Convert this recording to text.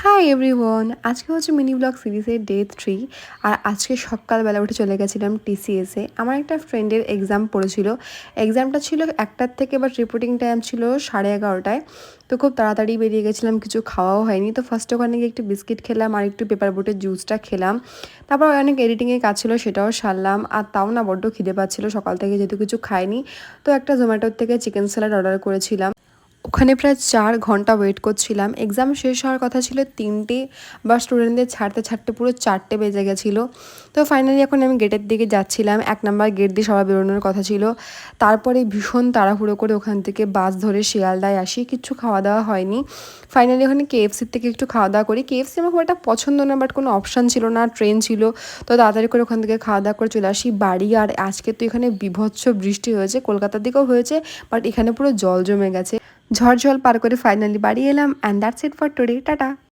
Hi everyone, আজকে হচ্ছে mini blog সিরিজের ডে 3। আর আজকে সকালবেলা উঠে চলে গেছিলাম টিসিএসে। আমার একটা ফ্রেন্ডের এক্সাম পড়েছিল। এক্সামটা ছিল 1টার থেকে, বাট রিপোর্টিং টাইম ছিল 11:30টায়। তো খুব তাড়াতাড়ি বেরিয়ে গেছিলাম, কিছু খাওয়াও হয়নি। তো ফার্স্টে ওখানে গিয়ে একটু বিস্কিট খেলাম আর একটু পেপার বোটের জুসটা খেলাম। তারপর অনেক এডিটিংয়ের কাজ ছিল, সেটাও সারলাম। আর তাও না বড্ড খিদে পাচ্ছিল সকাল থেকে, যেহেতু কিছু খাইনি। তো একটা জোম্যাটোর থেকে চিকেন স্যালাড অর্ডার করেছিলাম। ওখানে প্রায় 4 ঘন্টা ওয়েট করছিলাম। এক্সাম শেষ হওয়ার কথা ছিল 3টে, বা স্টুডেন্টদের ছাড়তে ছাড়তে পুরো 4টে বেজে গেছিলো। তো ফাইনালি এখন আমি গেটের দিকে যাচ্ছিলাম। 1 নাম্বার গেট দিয়ে সবাই বেরোনোর কথা ছিল। তারপরে ভীষণ তাড়াহুড়ো করে ওখান থেকে বাস ধরে শিয়ালদায় আসি। কিচ্ছু খাওয়া দাওয়া হয়নি। ফাইনালি ওখানে কেএফসির থেকে একটু খাওয়া দাওয়া করি। কেএফসি আমার খুব একটা পছন্দ না, বাট কোনো অপশান ছিল না, ট্রেন ছিল। তো তাড়াতাড়ি করে ওখান থেকে খাওয়া দাওয়া করে চলে আসি বাড়ি। আর আজকে তো এখানে বীভৎস বৃষ্টি হয়েছে, কলকাতার দিকেও হয়েছে, বাট এখানে পুরো জল জমে গেছে। ঝড় জল পার করে ফাইনালি বাড়ি এলাম। And that's it for today, tata.